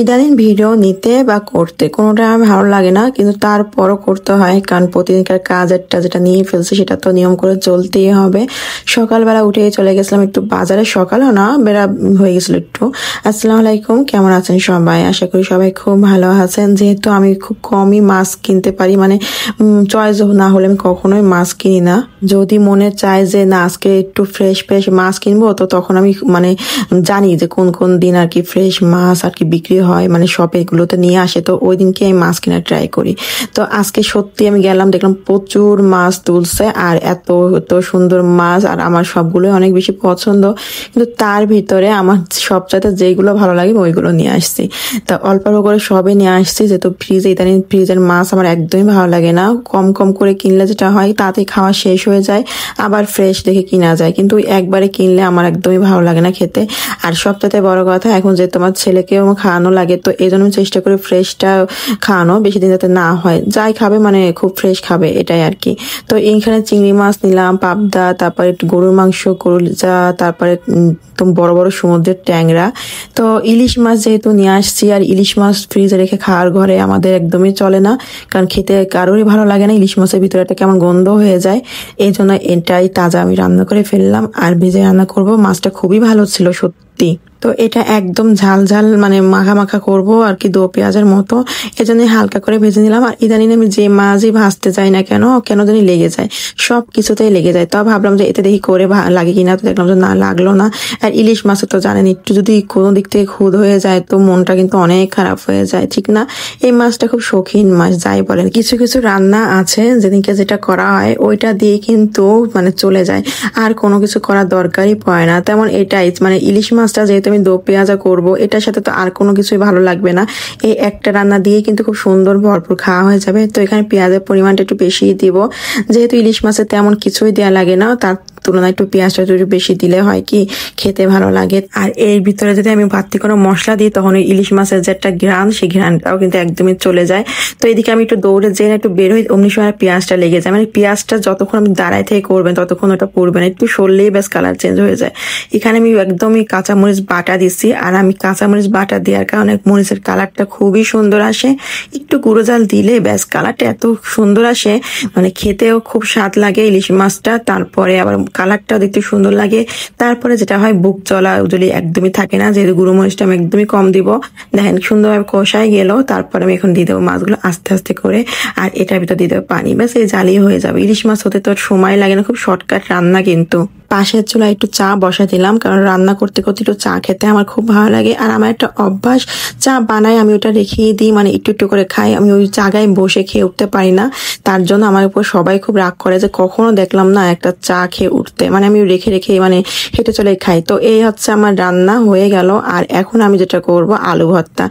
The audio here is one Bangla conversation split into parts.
ইদানিং ভিডিও নিতে বা করতে কোনোটা আমার ভালো লাগে না, কিন্তু তারপরও করতে হয়, কারণ প্রতিদিনকার কাজেরটা যেটা নিয়ে ফেলছে সেটা তো নিয়ম করে চলতেই হবে। সকালবেলা উঠে চলে গেছিলাম একটু বাজারে, সকালও না বেড়া হয়ে গেছিল একটু। আসসালামু আলাইকুম, কেমন আছেন সবাই? আশা করি সবাই খুব ভালো আছেন। যেহেতু আমি খুব কমই মাছ কিনতে পারি, মানে চয়েস না হলে আমি কখনোই মাছ কিনি না। যদি মনে চায় যে না আজকে একটু ফ্রেশ ফ্রেশ মাছ কিনবো, তো তখন আমি মানে জানি যে কোন কোন দিন আর কি ফ্রেশ মাছ আর কি বিক্রি হয়, মানে শপে এগুলোতে নিয়ে আসে, তো ওই দিনকে আমি মাছ কেনার ট্রাই করি। তো আজকে সত্যি আমি গেলাম, দেখলাম প্রচুর মাছ তুলছে আর এত এত সুন্দর মাছ, আর আমার সবগুলো অনেক বেশি পছন্দ, কিন্তু তার ভিতরে আমার সবচাইতে যেগুলো ভালো লাগে ওইগুলো নিয়ে আসছি। তা অল্প অল্প করে সবে নিয়ে আসছি, যেহেতু ইদানিং ফ্রিজের মাছ আমার একদমই ভালো লাগে না। কম কম করে কিনলে যেটা হয় তাতে খাওয়া শেষ হয়ে যায়, আবার ফ্রেশ দেখে কিনা যায়, কিন্তু একবারে কিনলে আমার একদমই ভালো লাগে না খেতে। আর সবচাইতে বড় কথা, এখন যে তোমার ছেলেকেও খাওয়ানো লাগে, তো এই জন্য চেষ্টা করি ফ্রেশটা খাওয়ানো, বেশি দিন যাতে না হয়, যাই খাবে মানে খুব ফ্রেশ খাবে, এটাই আর কি। তো এইখানে চিংড়ি মাছ নিলাম, পাবদা, তারপরে গরুর মাংস, কলজা, তারপরে বড় বড় সমুদ্রের ট্যাংরা। তো ইলিশ মাছ যেহেতু নিয়ে আসছি, আর ইলিশ মাছ ফ্রিজে রেখে খাওয়ার ঘরে আমাদের একদমই চলে না, কারণ খেতে কারোরই ভালো লাগে না। ইলিশ মাছের ভিতরে একটা কেমন গন্ধ হয়ে যায়, এই জন্য এটাই তাজা আমি রান্না করে ফেললাম আর ভেজে রান্না করব। মাছটা খুবই ভালো ছিল সত্যি। তো এটা একদম ঝাল ঝাল মানে মাখা মাখা করব আর কি, দো পেঁয়াজের মতো, এজন্য হালকা করে ভেজে নিলাম। আর ইদানিং আমি যে মাছই ভাজতে যাই না কেন, কেন জানি লেগে যায়, সব কিছুতেই লেগে যায়। তো ভাবলাম যে এতে দেখি করে লাগে কিনা, তো দেখলাম যে না, লাগলো না। আর ইলিশ মাছে তো জানেন, একটু যদি কোনো দিক থেকে খুদ হয়ে যায় তো মনটা কিন্তু অনেক খারাপ হয়ে যায়, ঠিক না? এই মাছটা খুব শৌখিন মাছ, যাই বলেন। কিছু কিছু রান্না আছে যেদিনকে যেটা করা হয় ওইটা দিয়ে কিন্তু মানে চলে যায়, আর কোনো কিছু করার দরকারই পড়ে না। তেমন এটাই, মানে ইলিশ মাছটা যেহেতু আমি দো পেঁয়াজা করবো, এটার সাথে তো আর কোনো কিছুই ভালো লাগবে না, এই একটা রান্না দিয়ে কিন্তু খুব সুন্দর ভরপুর খাওয়া হয়ে যাবে। তো এখানে পেঁয়াজের পরিমাণটা একটু বেশি দিব, যেহেতু ইলিশ মাছে তেমন কিছুই দেওয়া লাগে না, তার তুলনায় একটু পেঁয়াজটা একটু বেশি দিলে হয় কি খেতে ভালো লাগে। আর এর ভিতরে যদি আমি বাড়তি কোনো মশলা দিই, তখন ওই ইলিশ মাছের যে একটা ঘ্রাণ, সেই ঘ্রাণটাও কিন্তু একদমই চলে যায়। তো এদিকে আমি একটু দৌড়ে যেয়ে একটু বের হই, অমনি সময় পেঁয়াজটা লেগে যায়, মানে পেঁয়াজটা যতক্ষণ আমি দাঁড়ায় থেকে করবেন ততক্ষণ ওটা পড়বে না, একটু সরলেই ব্যাস কালার চেঞ্জ হয়ে যায়। এখানে আমি একদমই কাঁচামরিচ বাটা দিচ্ছি, আর আমি কাঁচামরিচ বাটা দেওয়ার কারণে মরিচের কালারটা খুবই সুন্দর আসে। একটু গুঁড়ো জাল দিলে ব্যাস কালারটা এত সুন্দর আসে, মানে খেতেও খুব স্বাদ লাগে ইলিশ মাছটা। তারপরে আবার কালারটাও দেখতে সুন্দর লাগে। তারপরে যেটা হয়, বুক চলা উজলি একদমই থাকে না, যেহেতু গুঁড়ো মরিচটা আমি একদমই কম দিব। দেখেন সুন্দরভাবে কষাই গেল। তারপরে আমি এখন দিয়ে দেবো মাছগুলো আস্তে আস্তে করে, আর এটার ভিতর দিয়ে দেবো পানি, ব্যাস এই জালি হয়ে যাবে। ইলিশ মাছ হতে তো সময় লাগে না, খুব শর্টকাট রান্না। কিন্তু পাশের চুলায় একটু চা বসা দিলাম, কারণ রান্না করতে করতে একটু চা খেতে আমার খুব ভালো লাগে। আর আমার একটা অভ্যাস, চা বানাই আমি ওটা রেখেই দিই, মানে একটু একটু করে খাই, আমি ওই জায়গায় বসে খেয়ে উঠতে পারি না। তার জন্য আমার উপর সবাই খুব রাগ করে যে কখনো দেখলাম না একটা চা খেয়ে উঠতে, মানে আমি রেখে রেখে মানে হেঁটে চলে খাই। তো এই হচ্ছে আমার রান্না হয়ে গেল। আর এখন আমি যেটা করব, আলু ভর্তা।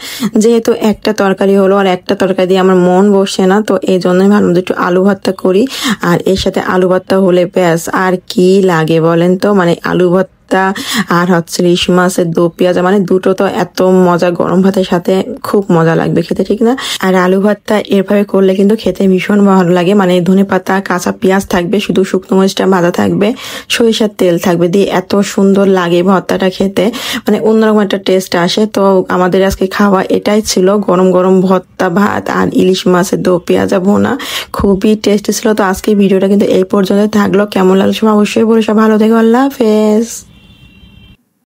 যেহেতু একটা তরকারি হলো আর একটা তরকারি দিয়ে আমার মন বসে না, তো এই জন্যই ভাবলাম যে একটু আলু ভর্তা করি। আর এর সাথে আলু ভর্তা হলে ব্যাস আর কি লাগে বলেন তো, মানে আলু ভর্তা আর হচ্ছে ইলিশ মাছের দো পেঁয়াজা, মানে দুটো তো এত মজা, গরম ভাতের সাথে খুব মজা লাগবে খেতে, ঠিক না? আর আলু ভর্তা এভাবে করলে কিন্তু খেতে ভীষণ ভালো লাগে, মানে ধনেপাতা, কাঁচা পেঁয়াজ থাকবে, শুধু শুকনো মরিচটা ভাজা থাকবে, সরিষার তেল থাকবে, দিয়ে এত সুন্দর লাগে ভর্তাটা খেতে, মানে অন্যরকম একটা টেস্ট আসে। তো আমাদের আজকে খাওয়া এটাই ছিল, গরম গরম ভর্তা, ভাত আর ইলিশ মাছের দো পেঁয়াজা ভুনা, খুবই টেস্টি ছিল। তো আজকে ভিডিওটা কিন্তু এই পর্যন্ত থাকলো, কেমন লাগলো সব অবশ্যই বলে, সব ভালো থেকো, আল্লাহ হাফেজ।